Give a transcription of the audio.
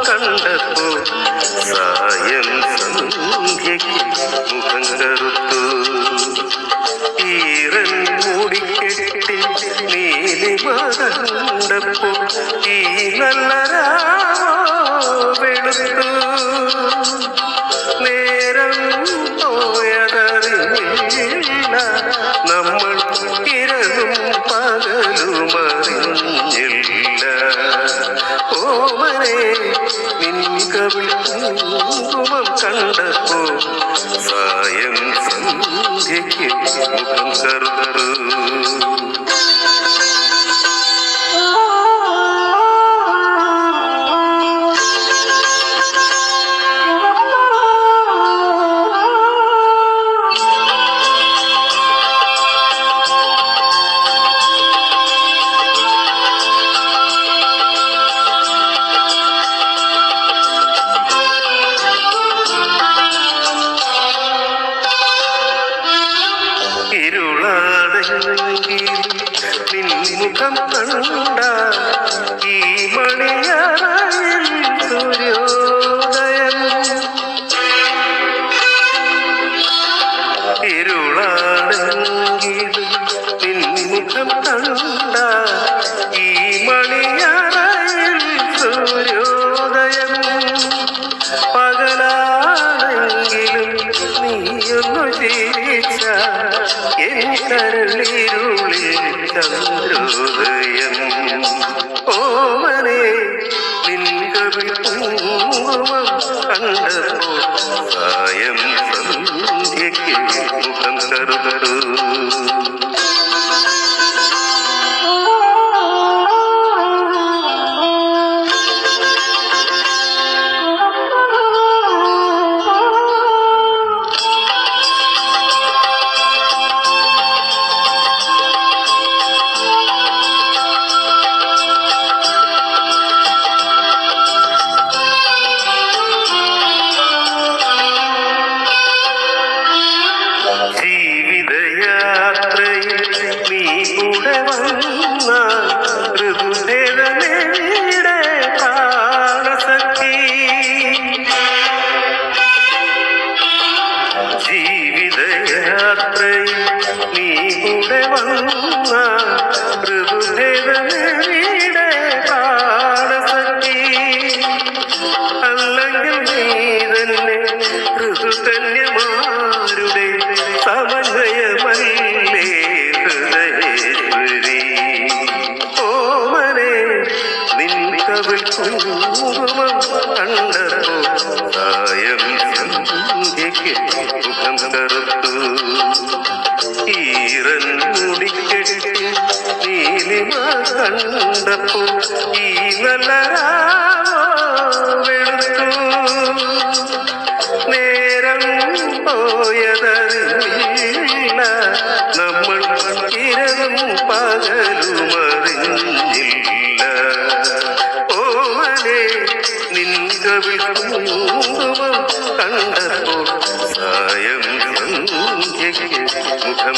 കണ്ടപ്പോ സായം സന്ധ്യയ്ക്ക് മുഖം കറുത്തു. ഈറൻ മൂടിക്കെട്ടി നീലിമ കണ്ടപ്പോ ഈ നല്ല വെളുത്തു. നേരം പോയതറിഞ്ഞില്ല, നമ്മൾ ഇരവും പകലുമറിഞ്ഞില്ല. ഓമനെ നിൻ കവിൾ കുങ്കുമം കണ്ടപ്പോ സായം സന്ധ്യയ്ക്ക് മുഖം കറുത്തു. നിൻമുഖം കണ്ട ഈ മണിയറയിൽ സൂര്യോദയം. ഇരുളാണെങ്കിലും നിൻമുഖം കണ്ട ഈ മണിയറയിൽ സൂര്യോദയം. പകലാണെങ്കിലും നീയൊന്നു ചിരിച്ച എൻ കരളിരുളിൽ ചന്ദ്രോദയം. ഓമനെ നിൻ കവിൾ കുങ്കുമം കണ്ടപ്പോൾ സായം സന്ധ്യയ്ക്ക് മുഖം കറുത്തു. ജീവിതയാത്രയിൽ നീ കൂടെ വന്ന ഋതുദേവനയുടെ പ്രാണസഖി. ജീവിതയാത്രയിൽ നീ കൂടെ വന്ന ഋതുദേവനയുടെ പ്രാണസഖി. അല്ലെങ്കിൽ നീ തന്നെ ഋതുധന്യമാരുടെ സമന്വയമല്ലേ ഹൃദയേശ്വരി. ഓമനെ നിൻ കവിൾ കുങ്കുമം കണ്ടപ്പോ സായം സന്ധ്യയ്ക്ക് മുഖം കറുത്തു. ഈറൻ മൂടിക്കെട്ടി നീലിമ കണ്ടപ്പോ ഈ നല്ല വെളുത്തു. നേരം പോയതറിഞ്ഞില്ല, നമ്മൾ ഇരവും പകലുമറിഞ്ഞില്ല. ഓമനെ നിൻ കവിൾ കുങ്കുമം കണ്ടപ്പോൾ സായം സന്ധ്യയ്ക്ക് മുഖം